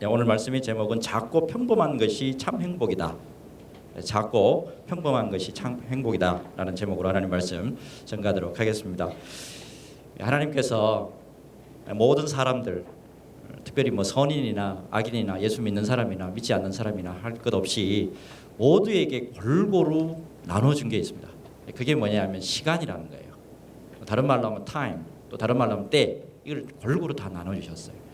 오늘 말씀의 제목은 작고 평범한 것이 참 행복이다. 작고 평범한 것이 참 행복이다 라는 제목으로 하나님 말씀 전가하도록 하겠습니다. 하나님께서 모든 사람들, 특별히 선인이나 악인이나 예수 믿는 사람이나 믿지 않는 사람이나 할 것 없이 모두에게 골고루 나눠준 게 있습니다. 그게 뭐냐면 시간이라는 거예요. 다른 말로 하면 time, 또 다른 말로 하면 때, 이걸 골고루 다 나눠주셨어요.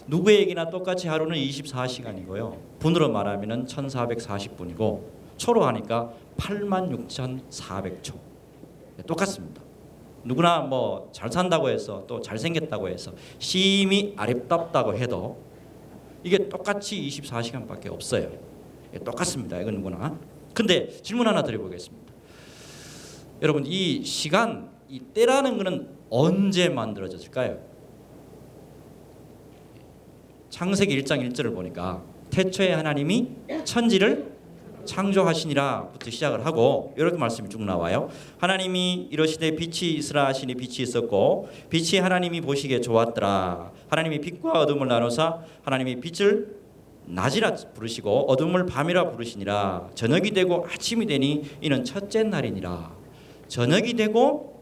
누구에게나 똑같이 하루는 24시간이고요. 분으로 말하면 1440분이고 초로 하니까 86,400초. 똑같습니다. 누구나 잘 산다고 해서 또 잘생겼다고 해서 심히 아름답다고 해도 이게 똑같이 24시간밖에 없어요. 똑같습니다. 이건 누구나. 근데 질문 하나 드려보겠습니다. 여러분, 이 시간, 이 때라는 것은 언제 만들어졌을까요? 창세기 1장 1절을 보니까 태초에 하나님이 천지를 창조하시니라부터 시작을 하고 이렇게 말씀이 쭉 나와요. 하나님이 이러시되 빛이 있으라 하시니 빛이 있었고 빛이 하나님이 보시기에 좋았더라. 하나님이 빛과 어둠을 나누사 하나님이 빛을 낮이라 부르시고 어둠을 밤이라 부르시니라. 저녁이 되고 아침이 되니 이는 첫째 날이니라. 저녁이 되고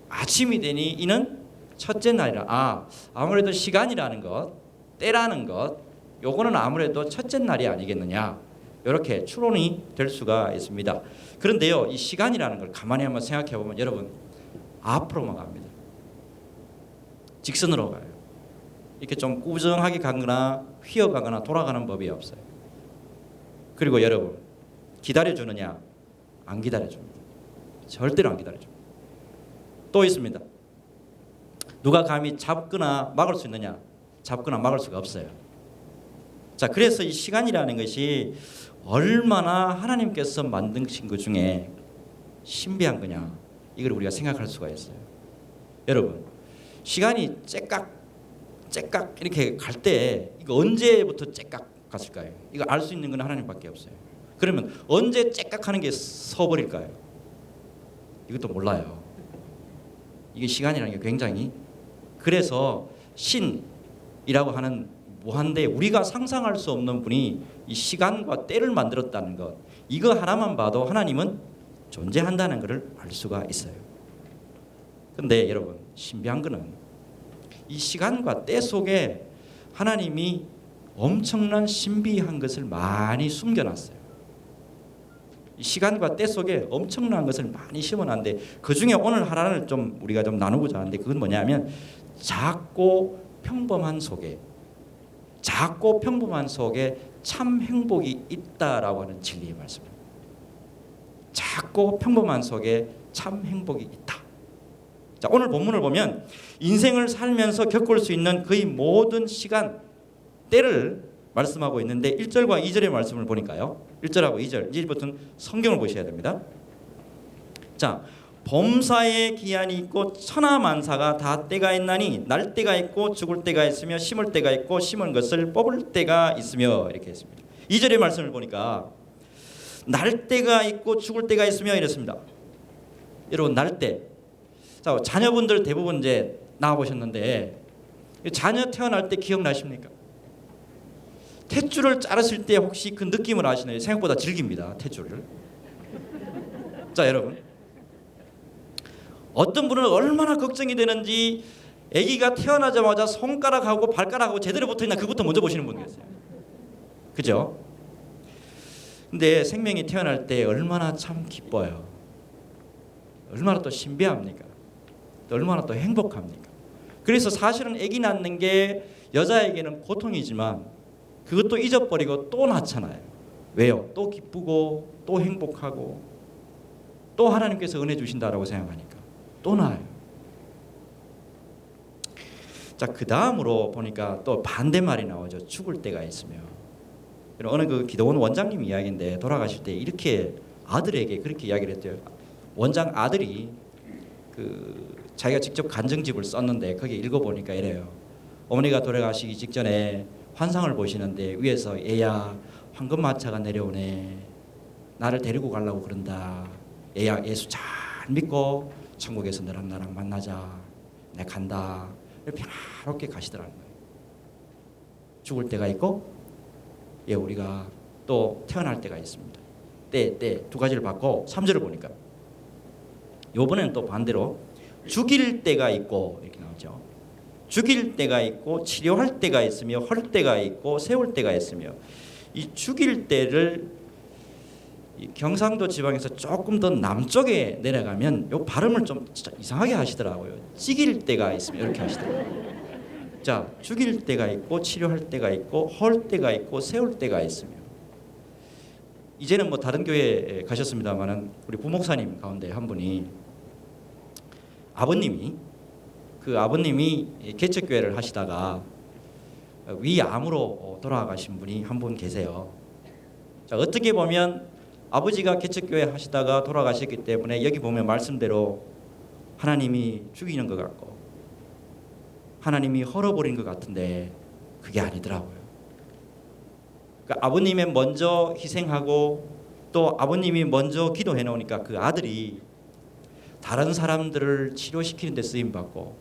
아침이 되니 이는 첫째 날이라. 아무래도 시간이라는 것, 때라는 것, 요거는 아무래도 첫째 날이 아니겠느냐, 이렇게 추론이 될 수가 있습니다. 그런데요, 이 시간이라는 걸 가만히 한번 생각해 보면 여러분, 앞으로만 갑니다. 직선으로 가요. 이렇게 좀 꾸정하게 가거나 휘어가거나 돌아가는 법이 없어요. 그리고 여러분, 기다려주느냐? 안 기다려줍니다. 절대로 안 기다려줍니다. 또 있습니다. 누가 감히 잡거나 막을 수 있느냐? 잡거나 막을 수가 없어요. 자, 그래서 이 시간이라는 것이 얼마나 하나님께서 만드신 것 중에 신비한 거냐, 이걸 우리가 생각할 수가 있어요. 여러분, 시간이 째깍 이렇게 갈 때 이거 언제부터 째깍 갔을까요? 이거 알 수 있는 건 하나님밖에 없어요. 그러면 언제 째깍 하는 게 서버릴까요? 이것도 몰라요. 이게 시간이라는 게 굉장히, 그래서 신이라고 하는 무한대, 우리가 상상할 수 없는 분이 이 시간과 때를 만들었다는 것, 이거 하나만 봐도 하나님은 존재한다는 것을 알 수가 있어요. 그런데 여러분, 신비한 것은 이 시간과 때 속에 하나님이 엄청난 신비한 것을 많이 숨겨놨어요. 이 시간과 때 속에 엄청난 것을 많이 심어놨는데 그 중에 오늘 하나를 좀 우리가 좀 나누고자 하는데, 그건 뭐냐면 작고 평범한 속에 참 행복이 있다라고 하는 진리의 말씀입니다. 작고 평범한 속에 참 행복이 있다. 자, 오늘 본문을 보면 인생을 살면서 겪을 수 있는 거의 모든 시간, 때를 말씀하고 있는데 1절과 2절의 말씀을 보니까요, 1절하고 2절, 이제부터는 성경을 보셔야 됩니다. 자, 범사에 기한이 있고 천하만사가 다 때가 있나니 날 때가 있고 죽을 때가 있으며 심을 때가 있고 심은 것을 뽑을 때가 있으며, 이렇게 했습니다. 2절의 말씀을 보니까 날 때가 있고 죽을 때가 있으며 이랬습니다. 여러분, 날 때, 자, 자녀분들 대부분 이제 나와보셨는데 자녀 태어날 때 기억나십니까? 탯줄을 자르실 때 혹시 그 느낌을 아시나요? 생각보다 질깁니다, 탯줄을. 자, 여러분, 어떤 분은 얼마나 걱정이 되는지 아기가 태어나자마자 손가락하고 발가락하고 제대로 붙어있나 그것부터 먼저 보시는 분이 계세요. 그죠? 근데 생명이 태어날 때 얼마나 참 기뻐요. 얼마나 또 신비합니까? 또 얼마나 또 행복합니까? 그래서 사실은 아기 낳는 게 여자에게는 고통이지만 그것도 잊어버리고 또 낳잖아요. 왜요? 또 기쁘고 또 행복하고 또 하나님께서 은혜 주신다라고 생각하니까 또 나아요. 자, 그 다음으로 보니까 또 반대말이 나오죠. 죽을 때가 있으며. 어느 그 기도원 원장님 이야기인데 돌아가실 때 이렇게 아들에게 그렇게 이야기를 했대요. 원장 아들이 자기가 직접 간증집을 썼는데 거기 읽어보니까 이래요. 어머니가 돌아가시기 직전에 환상을 보시는데 위에서 얘야 황금마차가 내려오네. 나를 데리고 가려고 그런다. 얘야 예수 잘 믿고 천국에서 너랑 나랑 만나자. 내가 간다. 평화롭게 가시더라는 거예요. 죽을 때가 있고, 예, 우리가 또 태어날 때가 있습니다. 때 두 가지를 받고 3절을 보니까 이번에는 또 반대로 죽일 때가 있고 이렇게 나오죠. 죽일 때가 있고 치료할 때가 있으며 헐 때가 있고 세울 때가 있으며, 이 죽일 때를 이 경상도 지방에서 조금 더 남쪽에 내려가면 요 발음을 좀 진짜 이상하게 하시더라고요. 찌길 때가 있으면 이렇게 하시더라고요. 자, 죽일 때가 있고 치료할 때가 있고 헐 때가 있고 세울 때가 있으며, 이제는 뭐 다른 교회에 가셨습니다만은 우리 부목사님 가운데 한 분이 아버님이 개척교회를 하시다가 위암으로 돌아가신 분이 한 분 계세요. 자, 어떻게 보면 아버지가 개척교회 하시다가 돌아가셨기 때문에 여기 보면 말씀대로 하나님이 죽이는 것 같고 하나님이 헐어버린 것 같은데 그게 아니더라고요. 그러니까 아버님이 먼저 희생하고 또 아버님이 먼저 기도해 놓으니까 그 아들이 다른 사람들을 치료시키는 데 쓰임 받고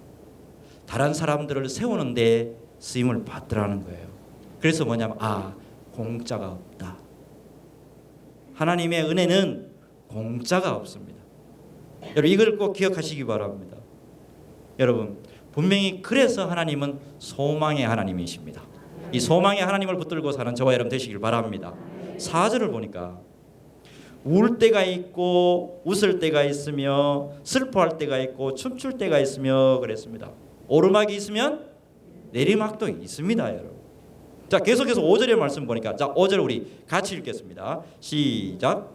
다른 사람들을 세우는 데 쓰임을 받더라는 거예요. 그래서 뭐냐면 공짜가 없다. 하나님의 은혜는 공짜가 없습니다. 여러분, 이걸 꼭 기억하시기 바랍니다. 여러분, 분명히 그래서 하나님은 소망의 하나님이십니다. 이 소망의 하나님을 붙들고 사는 저와 여러분 되시길 바랍니다. 4절을 보니까 울 때가 있고 웃을 때가 있으며 슬퍼할 때가 있고 춤출 때가 있으며 그랬습니다. 오르막이 있으면 내리막도 있습니다, 여러분. 자, 계속해서 5절의 말씀 보니까, 자, 5절 우리 같이 읽겠습니다. 시작.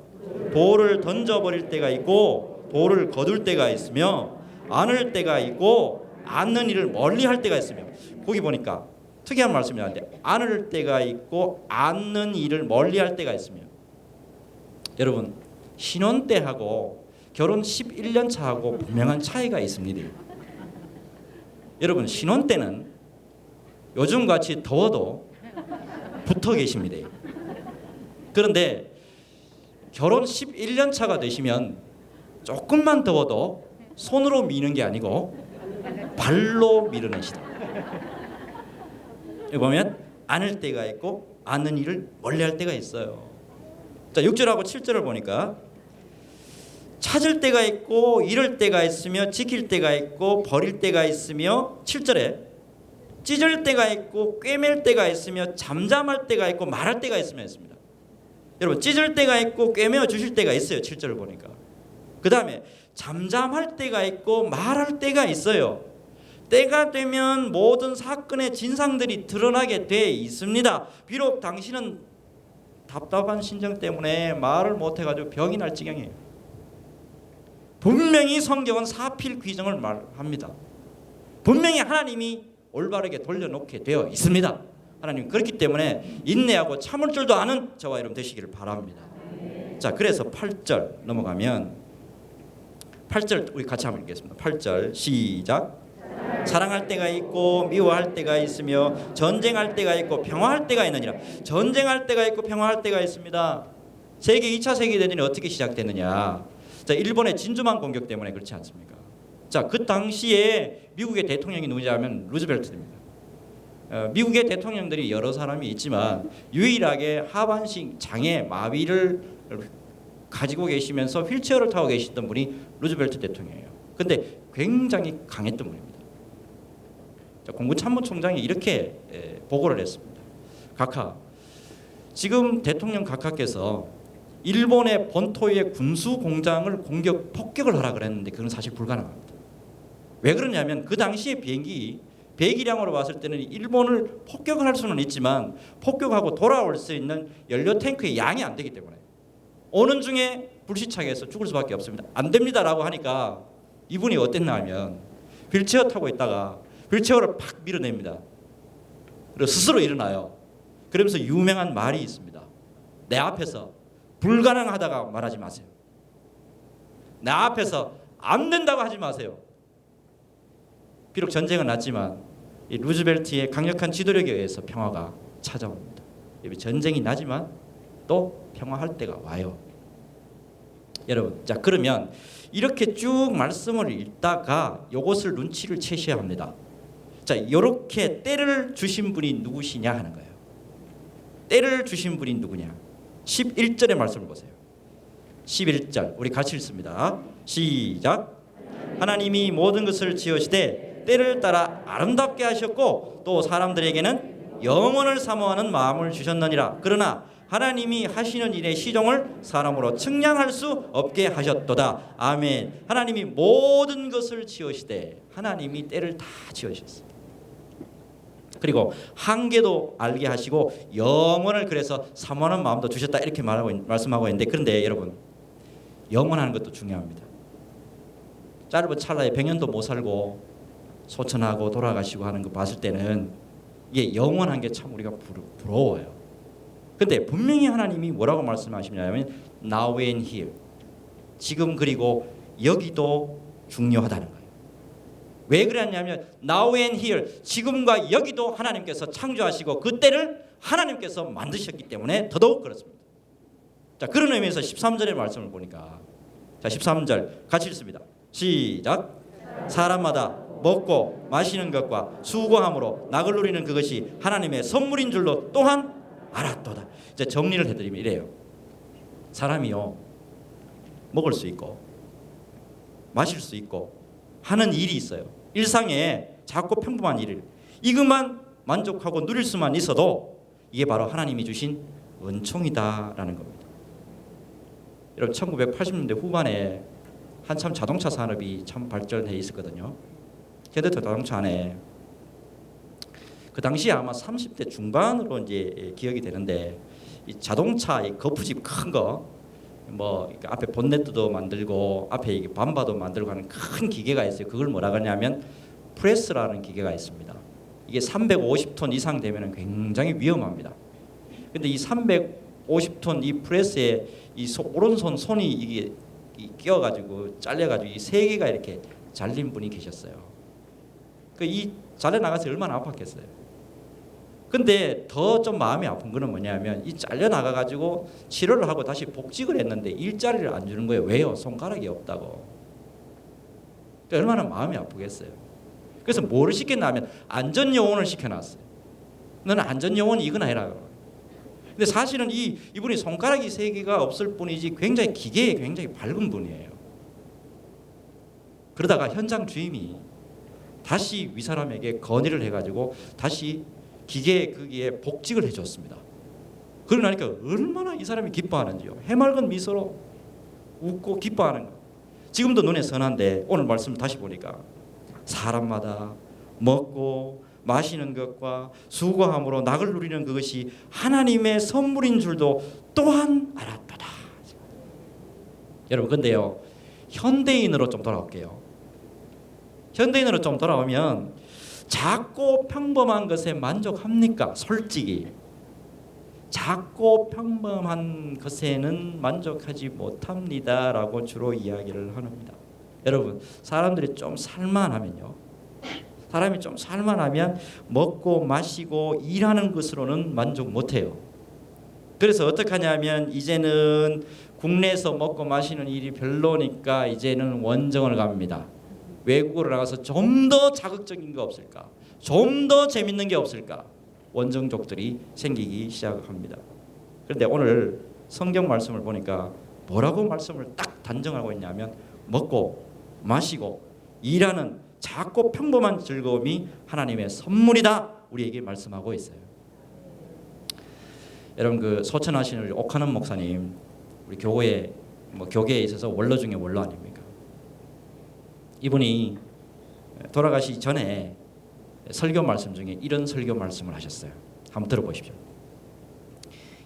돌을 던져버릴 때가 있고 돌을 거둘 때가 있으며 안을 때가 있고 안는 일을 멀리할 때가 있으며, 거기 보니까 특이한 말씀이 나는데 안을 때가 있고 안는 일을 멀리할 때가 있으며, 여러분, 신혼 때하고 결혼 11년 차하고 분명한 차이가 있습니다. 여러분, 신혼 때는 요즘같이 더워도 붙어 계십니다. 그런데 결혼 11년 차가 되시면 조금만 더워도 손으로 미는 게 아니고 발로 밀어내시다. 여기 보면 안을 때가 있고 안는 일을 멀리할 때가 있어요. 자, 6절하고 7절을 보니까 찾을 때가 있고 잃을 때가 있으며 지킬 때가 있고 버릴 때가 있으며, 7절에 찢을 때가 있고 꿰맬 때가 있으며 잠잠할 때가 있고 말할 때가 있으며 있습니다. 여러분, 찢을 때가 있고 꿰매어 주실 때가 있어요. 7절을 보니까. 그 다음에 잠잠할 때가 있고 말할 때가 있어요. 때가 되면 모든 사건의 진상들이 드러나게 돼 있습니다. 비록 당신은 답답한 심정 때문에 말을 못해가지고 병이 날 지경이에요. 분명히 성경은 사필 규정을 말합니다. 분명히 하나님이 올바르게 돌려놓게 되어 있습니다. 하나님 그렇기 때문에 인내하고 참을 줄도 아는 저와 여러분 되시기를 바랍니다. 자, 그래서 8절 넘어가면 8절 우리 같이 한번 읽겠습니다. 8절 시작. 사랑할 때가 있고 미워할 때가 있으며 전쟁할 때가 있고 평화할 때가 있느니라. 전쟁할 때가 있고 평화할 때가 있습니다. 세계 2차 세계대전이 어떻게 시작됐느냐. 자, 일본의 진주만 공격 때문에 그렇지 않습니까? 자, 그 당시에 미국의 대통령이 누구냐면 루즈벨트입니다. 미국의 대통령들이 여러 사람이 있지만 유일하게 하반신 장애 마비를 가지고 계시면서 휠체어를 타고 계시던 분이 루즈벨트 대통령이에요. 근데 굉장히 강했던 분입니다. 자, 공군참모총장이 이렇게 보고를 했습니다. 각하, 지금 대통령 각하께서 일본의 본토의 군수 공장을 폭격을 하라 그랬는데 그건 사실 불가능합니다. 왜 그러냐면 그 당시에 비행기 배기량으로 봤을 때는 일본을 폭격을 할 수는 있지만 폭격하고 돌아올 수 있는 연료 탱크의 양이 안 되기 때문에 오는 중에 불시착해서 죽을 수밖에 없습니다. 안 됩니다라고 하니까 이분이 어땠나 하면 휠체어 타고 있다가 휠체어를 팍 밀어냅니다. 그리고 스스로 일어나요. 그러면서 유명한 말이 있습니다. 내 앞에서 불가능하다고 말하지 마세요. 내 앞에서 안 된다고 하지 마세요. 비록 전쟁은 났지만 이 루즈벨트의 강력한 지도력에 의해서 평화가 찾아옵니다. 전쟁이 나지만 또 평화할 때가 와요. 여러분, 자, 그러면 이렇게 쭉 말씀을 읽다가 이것을 눈치를 채셔야 합니다. 자, 이렇게 때를 주신 분이 누구시냐 하는 거예요. 때를 주신 분이 누구냐. 11절의 말씀을 보세요. 11절 우리 같이 읽습니다. 시작. 하나님이 모든 것을 지으시되 때를 따라 아름답게 하셨고 또 사람들에게는 영원을 사모하는 마음을 주셨느니라. 그러나 하나님이 하시는 일의 시종을 사람으로 측량할 수 없게 하셨도다. 아멘. 하나님이 모든 것을 지으시되 하나님이 때를 다 지으셨어요. 그리고 한계도 알게 하시고 영원을 그래서 사모하는 마음도 주셨다 이렇게 말씀하고 있는데, 그런데 여러분 영원하는 것도 중요합니다. 짧은 찰나에 100년도 못 살고 소천하고 돌아가시고 하는 거 봤을 때는 이게 영원한 게 참 우리가 부러워요. 근데 분명히 하나님이 뭐라고 말씀하시냐면 now and here, 지금 그리고 여기도 중요하다는 거예요. 왜 그랬냐면 now and here, 지금과 여기도 하나님께서 창조하시고 그 때를 하나님께서 만드셨기 때문에 더더욱 그렇습니다. 자, 그런 의미에서 13절의 말씀을 보니까, 자 13절 같이 읽습니다. 시작. 사람마다 먹고 마시는 것과 수고함으로 낙을 누리는 그것이 하나님의 선물인 줄로 또한 알았도다. 이제 정리를 해드리면 이래요. 사람이요, 먹을 수 있고 마실 수 있고 하는 일이 있어요. 일상에 작고 평범한 일을 이것만 만족하고 누릴 수만 있어도 이게 바로 하나님이 주신 은총이다라는 겁니다. 여러분 1980년대 후반에 한참 자동차 산업이 참 발전해 있었거든요. 현대차 자동차 안에 그 당시에 아마 30대 중반으로 이제 기억이 되는데, 이 자동차 이 거푸집 큰 거, 뭐 앞에 본네트도 만들고 앞에 이게 밤바도 만들고 하는 큰 기계가 있어요. 그걸 뭐라 그러냐면 프레스라는 기계가 있습니다. 이게 350톤 이상 되면 굉장히 위험합니다. 근데 이 350톤 이 프레스에 이 오른손 손이 이게 끼어가지고 잘려가지고 이 세 개가 이렇게 잘린 분이 계셨어요. 그 이 잘려 나가서 얼마나 아팠겠어요. 근데 더 좀 마음이 아픈 거는 뭐냐면 이 잘려 나가가지고 치료를 하고 다시 복직을 했는데 일자리를 안 주는 거예요. 왜요? 손가락이 없다고. 얼마나 마음이 아프겠어요. 그래서 뭐를 시켰냐면 안전요원을 시켜놨어요. 너는 안전요원이 이건 아니라. 근데 사실은 이분이 손가락이 세 개가 없을 뿐이지 굉장히 기계에 굉장히 밝은 분이에요. 그러다가 현장 주임이 다시 위 사람에게 건의를 해가지고 다시 기계 거기에 복직을 해줬습니다. 그러니까 얼마나 이 사람이 기뻐하는지요. 해맑은 미소로 웃고 기뻐하는 거. 지금도 눈에 선한데 오늘 말씀 다시 보니까 사람마다 먹고 마시는 것과 수고함으로 낙을 누리는 그것이 하나님의 선물인 줄도 또한 알았도다. 여러분 근데요, 현대인으로 좀 돌아올게요. 현대인으로 좀 돌아오면 작고 평범한 것에 만족합니까? 솔직히 작고 평범한 것에는 만족하지 못합니다라고 주로 이야기를 합니다. 여러분 사람들이 좀 살만하면요, 사람이 좀 살만하면 먹고 마시고 일하는 것으로는 만족 못해요. 그래서 어떻게 하냐면 이제는 국내에서 먹고 마시는 일이 별로니까 이제는 원정을 갑니다. 외국으로 나가서 좀 더 자극적인 거 없을까? 좀 더 재밌는 게 없을까? 원정족들이 생기기 시작합니다. 그런데 오늘 성경 말씀을 보니까 뭐라고 말씀을 딱 단정하고 있냐면 먹고 마시고 일하는 작고 평범한 즐거움이 하나님의 선물이다 우리에게 말씀하고 있어요. 여러분 그 소천하시는 우리 옥하는 목사님, 우리 교회에 교계에 있어서 원로 중에 원로 아닙니까? 이분이 돌아가시기 전에 설교 말씀 중에 이런 설교 말씀을 하셨어요. 한번 들어보십시오.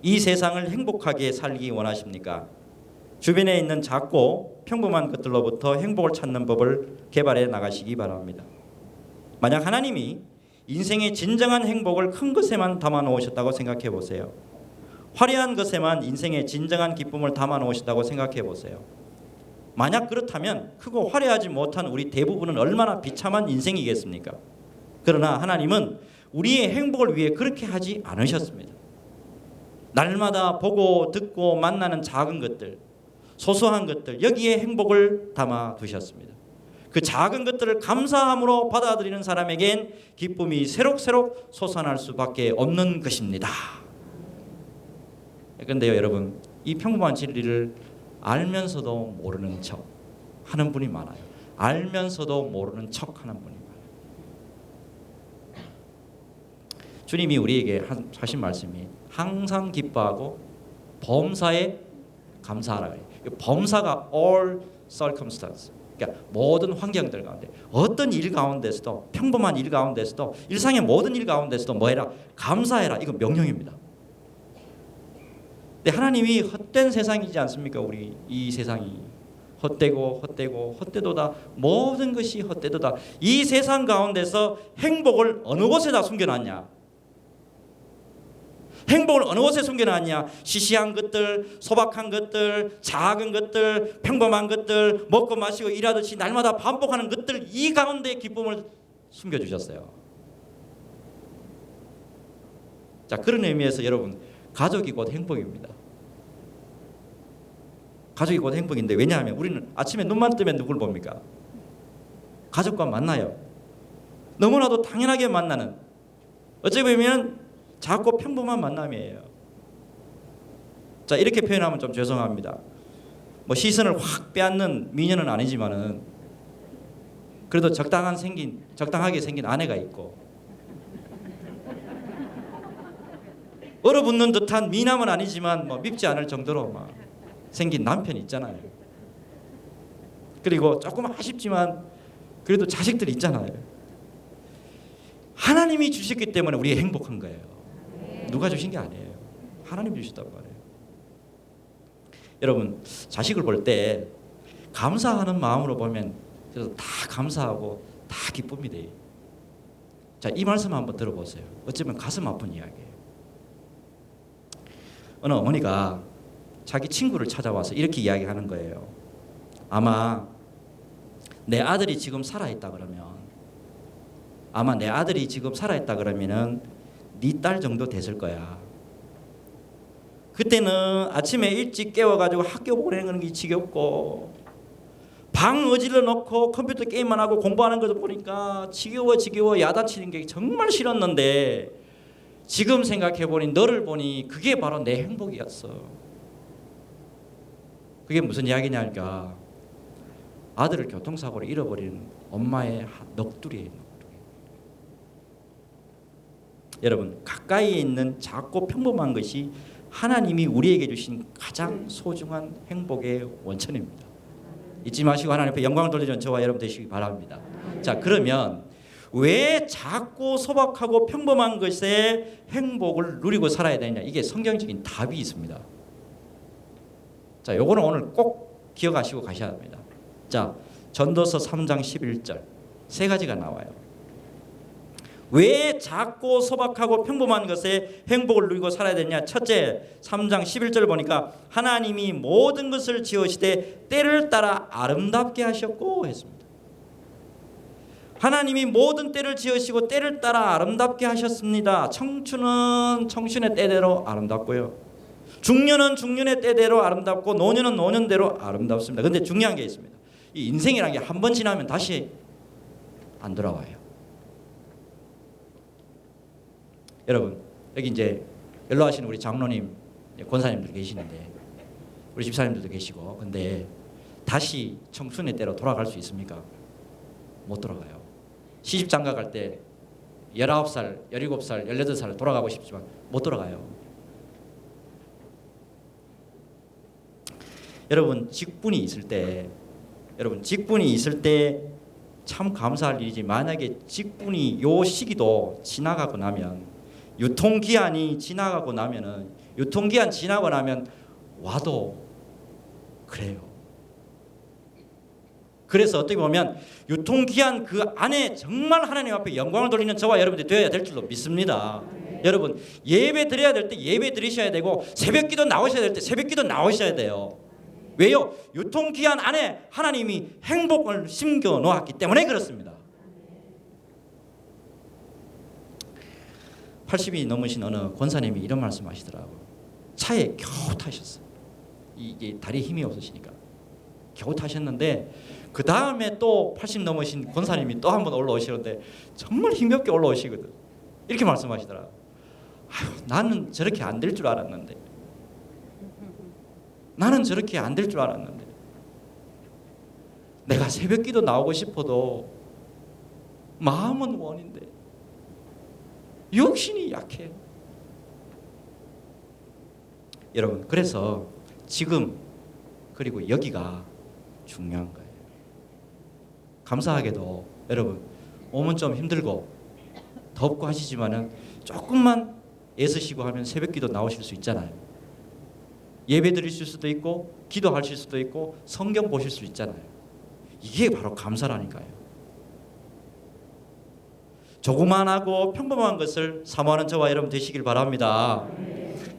이 세상을 행복하게 살기 원하십니까? 주변에 있는 작고 평범한 것들로부터 행복을 찾는 법을 개발해 나가시기 바랍니다. 만약 하나님이 인생의 진정한 행복을 큰 것에만 담아 놓으셨다고 생각해 보세요. 화려한 것에만 인생의 진정한 기쁨을 담아 놓으셨다고 생각해 보세요. 만약 그렇다면 크고 화려하지 못한 우리 대부분은 얼마나 비참한 인생이겠습니까? 그러나 하나님은 우리의 행복을 위해 그렇게 하지 않으셨습니다. 날마다 보고 듣고 만나는 작은 것들, 소소한 것들, 여기에 행복을 담아 두셨습니다. 그 작은 것들을 감사함으로 받아들이는 사람에겐 기쁨이 새록새록 솟아날 수밖에 없는 것입니다. 그런데요 여러분, 이 평범한 진리를 알면서도 모르는 척 하는 분이 많아요. 알면서도 모르는 척 하는 분이 많아요. 주님이 우리에게 하신 말씀이 항상 기뻐하고 범사에 감사하라 그래요. 범사가 all circumstance, 그러니까 모든 환경들 가운데, 어떤 일 가운데서도, 평범한 일 가운데서도, 일상의 모든 일 가운데서도 뭐해라? 감사해라. 이거 명령입니다. 근데 하나님이 헛된 세상이지 않습니까? 우리 이 세상이 헛되고 헛되도다. 모든 것이 헛되도다. 이 세상 가운데서 행복을 어느 곳에다 숨겨놨냐? 행복을 어느 곳에 숨겨놨냐? 시시한 것들, 소박한 것들, 작은 것들, 평범한 것들, 먹고 마시고 일하듯이 날마다 반복하는 것들, 이 가운데 기쁨을 숨겨주셨어요. 자, 그런 의미에서 여러분, 가족이 곧 행복입니다. 가족이 곧 행복인데, 왜냐하면 우리는 아침에 눈만 뜨면 누굴 봅니까? 가족과 만나요. 너무나도 당연하게 만나는, 어찌 보면 작고 평범한 만남이에요. 자, 이렇게 표현하면 좀 죄송합니다. 뭐 시선을 확 빼앗는 미녀는 아니지만은 그래도 적당하게 생긴 아내가 있고, 얼어붙는 듯한 미남은 아니지만 뭐 밉지 않을 정도로 막 생긴 남편이 있잖아요. 그리고 조금 아쉽지만 그래도 자식들이 있잖아요. 하나님이 주셨기 때문에 우리가 행복한 거예요. 누가 주신 게 아니에요. 하나님이 주셨다고 말해요. 여러분, 자식을 볼 때 감사하는 마음으로 보면 그래서 다 감사하고 다 기쁨이 돼요. 자, 이 말씀 한번 들어보세요. 어쩌면 가슴 아픈 이야기예요. 어느 어머니가 자기 친구를 찾아와서 이렇게 이야기하는 거예요. 아마 내 아들이 지금 살아있다 그러면은 네 딸 정도 됐을 거야. 그때는 아침에 일찍 깨워가지고 학교 보내는 게 지겹고, 방 어질러 놓고 컴퓨터 게임만 하고 공부하는 것도 보니까 지겨워 야단치는 게 정말 싫었는데, 지금 생각해보니 너를 보니 그게 바로 내 행복이었어. 그게 무슨 이야기냐니까, 아들을 교통사고로 잃어버린 엄마의 넋두리예요. 여러분, 가까이에 있는 작고 평범한 것이 하나님이 우리에게 주신 가장 소중한 행복의 원천입니다. 잊지 마시고 하나님 앞에 영광을 돌리는 저와 여러분 되시기 바랍니다. 자, 그러면 왜 작고 소박하고 평범한 것에 행복을 누리고 살아야 되느냐? 이게 성경적인 답이 있습니다. 자, 요거는 오늘 꼭 기억하시고 가셔야 합니다. 자, 전도서 3장 11절 세 가지가 나와요. 왜 작고 소박하고 평범한 것에 행복을 누리고 살아야 되냐? 첫째, 3장 11절 보니까 하나님이 모든 것을 지으시되 때를 따라 아름답게 하셨고 했습니다. 하나님이 모든 때를 지으시고 때를 따라 아름답게 하셨습니다. 청춘은 청춘의 때대로 아름답고요, 중년은 중년의 때대로 아름답고, 노년은 노년대로 아름답습니다. 그런데 중요한 게 있습니다. 이 인생이라는 게 한 번 지나면 다시 안 돌아와요. 여러분, 여기 이제 연로하신 우리 장로님, 권사님들 계시는데, 우리 집사님들도 계시고, 근데 다시 청춘의 때로 돌아갈 수 있습니까? 못 돌아가요. 시집 장가 갈 때 19살, 17살, 18살 돌아가고 싶지만 못 돌아가요. 여러분, 직분이 있을 때 참 감사할 일이지, 만약에 직분이 요 시기도 지나가고 나면, 유통기한이 지나가고 나면은, 유통기한 지나고 나면 와도 그래요. 그래서 어떻게 보면 유통기한 그 안에 정말 하나님 앞에 영광을 돌리는 저와 여러분들이 되어야 될 줄로 믿습니다. 여러분, 예배 드려야 될 때 예배 드리셔야 되고, 새벽기도 나오셔야 될 때 새벽기도 나오셔야 돼요. 왜요? 유통기한 안에 하나님이 행복을 심겨 놓았기 때문에 그렇습니다. 80이 넘으신 어느 권사님이 이런 말씀하시더라고요. 차에 겨우 타셨어요. 이게 다리에 힘이 없으시니까. 겨우 타셨는데 그 다음에 또 80 넘으신 권사님이 또 한 번 올라오시는데 정말 힘겹게 올라오시거든. 이렇게 말씀하시더라. 아유, 나는 저렇게 안 될 줄 알았는데, 나는 저렇게 안 될 줄 알았는데, 내가 새벽기도 나오고 싶어도 마음은 원인데 육신이 약해. 여러분, 그래서 지금 그리고 여기가 중요한 거예요. 감사하게도 여러분, 몸은 좀 힘들고 덥고 하시지만은 조금만 애쓰시고 하면 새벽기도 나오실 수 있잖아요. 예배 드리실 수도 있고 기도하실 수도 있고 성경 보실 수 있잖아요. 이게 바로 감사라니까요. 조그만하고 평범한 것을 사모하는 저와 여러분 되시길 바랍니다.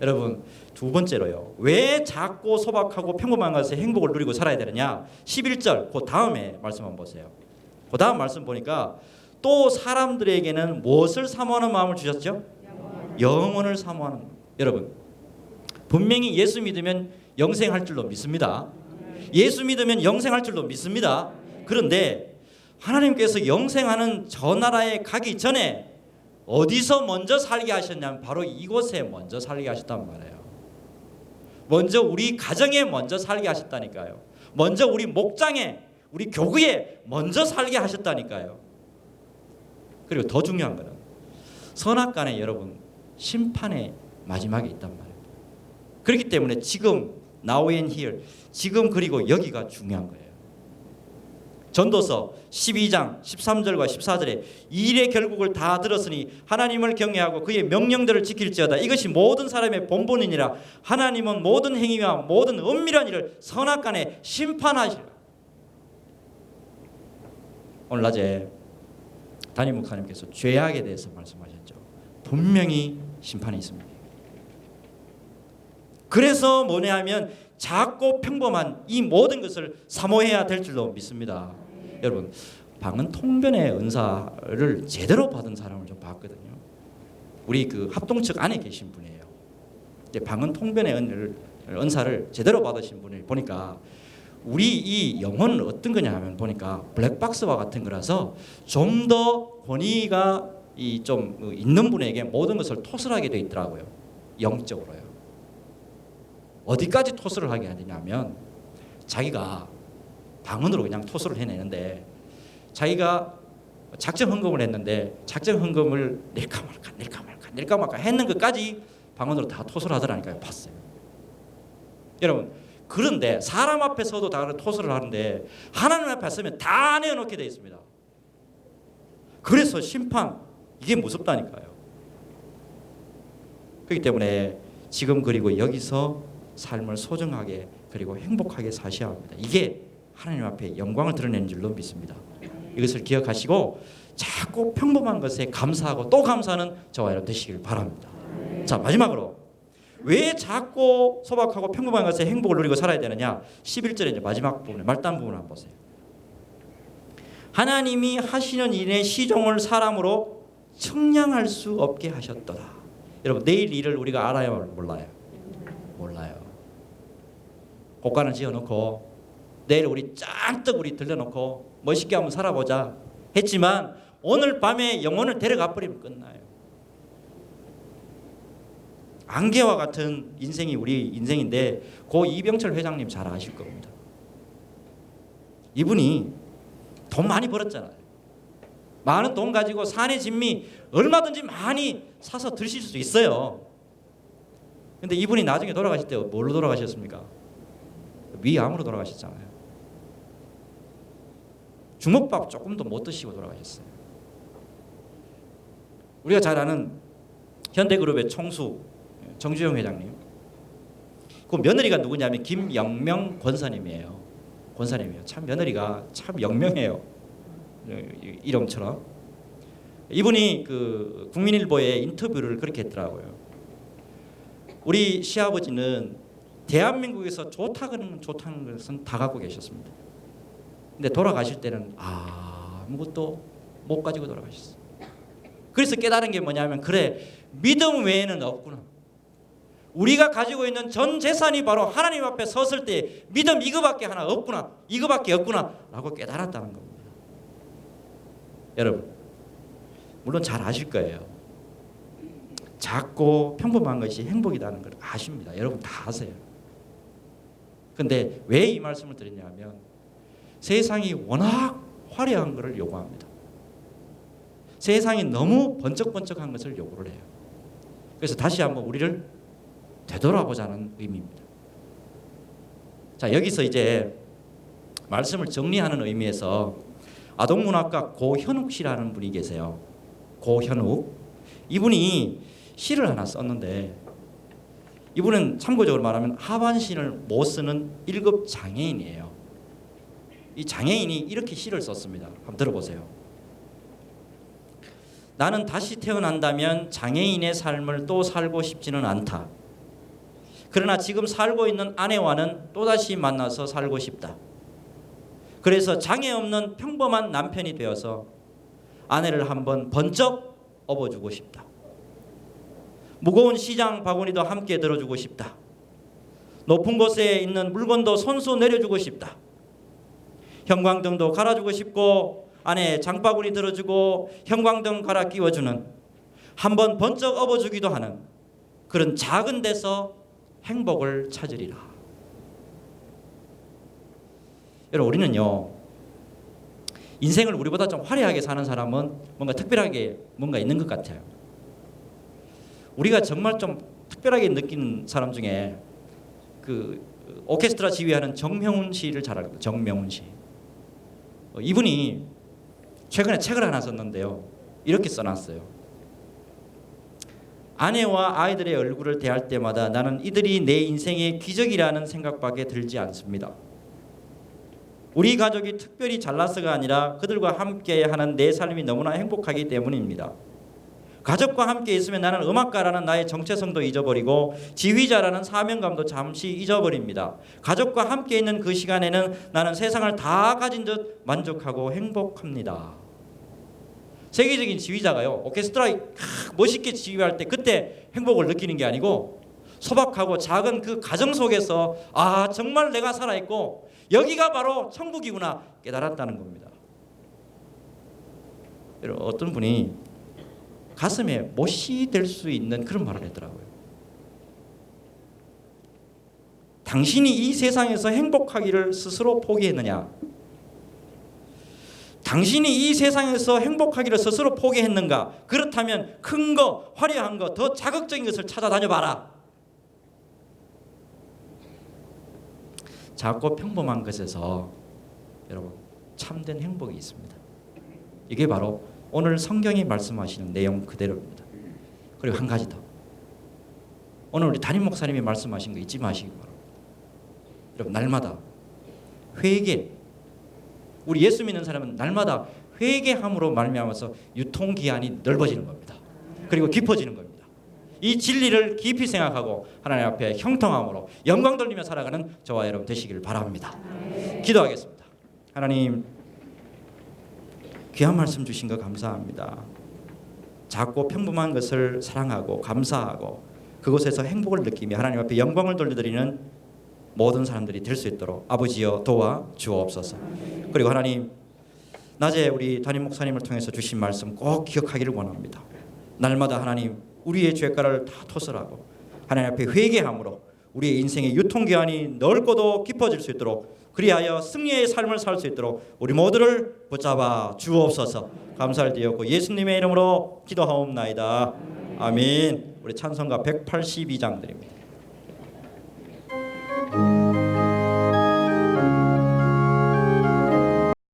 여러분, 두 번째로요. 왜 작고 소박하고 평범한 것에 행복을 누리고 살아야 되느냐? 11절 그 다음에 말씀 한번 보세요. 그 다음 말씀 보니까 또 사람들에게는 무엇을 사모하는 마음을 주셨죠? 영원을 사모하는. 여러분, 분명히 예수 믿으면 영생할 줄로 믿습니다. 예수 믿으면 영생할 줄로 믿습니다. 그런데 하나님께서 영생하는 저 나라에 가기 전에 어디서 먼저 살게 하셨냐면 바로 이곳에 먼저 살게 하셨단 말이에요. 먼저 우리 가정에 먼저 살게 하셨다니까요. 먼저 우리 목장에, 우리 교구에 먼저 살게 하셨다니까요. 그리고 더 중요한 거는 선악간에 여러분 심판의 마지막에 있단 말이에요. 그렇기 때문에 지금 now and here, 지금 그리고 여기가 중요한 거예요. 전도서 12장 13절과 14절에 이 일의 결국을 다 들었으니 하나님을 경외하고 그의 명령들을 지킬지어다. 이것이 모든 사람의 본분이니라. 하나님은 모든 행위와 모든 은밀한 일을 선악간에 심판하시라. 오늘 낮에 담임 목사님께서 죄악에 대해서 말씀하셨죠. 분명히 심판이 있습니다. 그래서 뭐냐 하면 작고 평범한 이 모든 것을 사모해야 될 줄로 믿습니다. 여러분, 방언통변의 은사를 제대로 받은 사람을 좀 봤거든요. 우리 그 합동측 안에 계신 분이에요. 방언통변의 은사를 제대로 받으신 분을 보니까 우리 이 영혼은 어떤 거냐 하면 보니까 블랙박스와 같은 거라서 좀 더 권위가 좀 있는 분에게 모든 것을 토스를 하게 돼 있더라고요. 영적으로요. 어디까지 토스를 하게 되냐면 자기가 방언으로 그냥 토스를 해내는데 자기가 작정 헌금을 했는데 작정 헌금을 낼까 말까 했는 것까지 방언으로 다 토스를 하더라니까요. 봤어요. 여러분, 그런데 사람 앞에서도 다 토스를 하는데 하나님 앞에 서면 다 내어놓게 되어 있습니다. 그래서 심판, 이게 무섭다니까요. 그렇기 때문에 지금 그리고 여기서 삶을 소중하게 그리고 행복하게 사셔야 합니다. 이게 하나님 앞에 영광을 드러내는 줄로 믿습니다. 이것을 기억하시고 자꾸 평범한 것에 감사하고 또 감사하는 저와 여러분 되시길 바랍니다. 자, 마지막으로 왜 작고 소박하고 평범한 것에 행복을 누리고 살아야 되느냐? 11절의 이제 마지막 부분에 말단 부분을 한번 보세요. 하나님이 하시는 일의 시종을 사람으로 측량할 수 없게 하셨도다. 여러분, 내일 일을 우리가 알아요, 몰라요? 몰라요. 고가는 지어놓고 내일 우리 짱떡 우리 들려놓고 멋있게 한번 살아보자 했지만 오늘 밤에 영혼을 데려가 버리면 끝나요. 안개와 같은 인생이 우리 인생인데 고 이병철 회장님 잘 아실 겁니다. 이분이 돈 많이 벌었잖아요. 많은 돈 가지고 산의 진미 얼마든지 많이 사서 드실 수 있어요. 근데 이분이 나중에 돌아가실 때 뭘로 돌아가셨습니까? 위암으로 돌아가셨잖아요. 주먹밥 조금도 못 드시고 돌아가셨어요. 우리가 잘 아는 현대그룹의 총수 정주영 회장님, 그 며느리가 누구냐면 김영명 권사님이에요. 권사님이에요. 참 며느리가 참 영명해요. 이름처럼. 이분이 그 국민일보에 인터뷰를 그렇게 했더라고요. 우리 시아버지는 대한민국에서 좋다는 것은 다 갖고 계셨습니다. 근데 돌아가실 때는 아무것도 못 가지고 돌아가셨어요. 그래서 깨달은 게 뭐냐면 그래, 믿음 외에는 없구나. 우리가 가지고 있는 전 재산이 바로 하나님 앞에 섰을 때 믿음 이거밖에 하나 없구나, 이거밖에 없구나 라고 깨달았다는 겁니다. 여러분, 물론 잘 아실 거예요. 작고 평범한 것이 행복이라는 걸 아십니다. 여러분 다 아세요. 근데 왜 이 말씀을 드리냐면 세상이 워낙 화려한 것을 요구합니다. 세상이 너무 번쩍번쩍한 것을 요구를 해요. 그래서 다시 한번 우리를 되돌아보자는 의미입니다. 자, 여기서 이제 말씀을 정리하는 의미에서 아동문학가 고현욱 씨라는 분이 계세요. 고현욱. 이분이 시를 하나 썼는데, 이분은 참고적으로 말하면 하반신을 못 쓰는 1급 장애인이에요. 이 장애인이 이렇게 시를 썼습니다. 한번 들어보세요. 나는 다시 태어난다면 장애인의 삶을 또 살고 싶지는 않다. 그러나 지금 살고 있는 아내와는 또다시 만나서 살고 싶다. 그래서 장애 없는 평범한 남편이 되어서 아내를 한번 번쩍 업어주고 싶다. 무거운 시장 바구니도 함께 들어주고 싶다. 높은 곳에 있는 물건도 손수 내려주고 싶다. 형광등도 갈아주고 싶고 아내의 장바구니 들어주고 형광등 갈아 끼워주는, 한번 번쩍 업어주기도 하는 그런 작은 데서 행복을 찾으리라. 여러분, 우리는요, 인생을 우리보다 좀 화려하게 사는 사람은 뭔가 특별하게 뭔가 있는 것 같아요. 우리가 정말 좀 특별하게 느끼는 사람 중에 그 오케스트라 지휘하는 정명훈 씨를 잘 알거든요. 정명훈 씨. 이분이 최근에 책을 하나 썼는데요. 이렇게 써놨어요. 아내와 아이들의 얼굴을 대할 때마다 나는 이들이 내 인생의 기적이라는 생각밖에 들지 않습니다. 우리 가족이 특별히 잘나서가 아니라 그들과 함께하는 내 삶이 너무나 행복하기 때문입니다. 가족과 함께 있으면 나는 음악가라는 나의 정체성도 잊어버리고 지휘자라는 사명감도 잠시 잊어버립니다. 가족과 함께 있는 그 시간에는 나는 세상을 다 가진 듯 만족하고 행복합니다. 세계적인 지휘자가요, 오케스트라 멋있게 지휘할 때 그때 행복을 느끼는 게 아니고 소박하고 작은 그 가정 속에서 아, 정말 내가 살아있고 여기가 바로 천국이구나 깨달았다는 겁니다. 여러분, 어떤 분이 가슴에 못이 될 수 있는 그런 말을 했더라고요. 당신이 이 세상에서 행복하기를 스스로 포기했느냐? 당신이 이 세상에서 행복하기를 스스로 포기했는가? 그렇다면 큰 거, 화려한 거, 더 자극적인 것을 찾아다녀봐라. 작고 평범한 것에서 여러분 참된 행복이 있습니다. 이게 바로 오늘 성경이 말씀하시는 내용 그대로입니다. 그리고 한 가지 더. 오늘 우리 담임 목사님이 말씀하신 거 잊지 마시기 바랍니다. 여러분, 날마다 회개. 우리 예수 믿는 사람은 날마다 회개함으로 말미암아서 유통기한이 넓어지는 겁니다. 그리고 깊어지는 겁니다. 이 진리를 깊이 생각하고 하나님 앞에 형통함으로 영광 돌리며 살아가는 저와 여러분 되시기를 바랍니다. 기도하겠습니다. 하나님, 귀한 말씀 주신 거 감사합니다. 작고 평범한 것을 사랑하고 감사하고 그곳에서 행복을 느끼며 하나님 앞에 영광을 돌려드리는 모든 사람들이 될 수 있도록 아버지여 도와 주옵소서. 그리고 하나님, 낮에 우리 담임 목사님을 통해서 주신 말씀 꼭 기억하기를 원합니다. 날마다 하나님 우리의 죄가를 다 토설하고 하나님 앞에 회개함으로 우리의 인생의 유통기한이 넓고도 깊어질 수 있도록, 그리하여 승리의 삶을 살 수 있도록 우리 모두를 붙잡아 주옵소서. 감사를 드렸고 예수님의 이름으로 기도하옵나이다. 아멘. 우리 찬송가 182장 드립니다.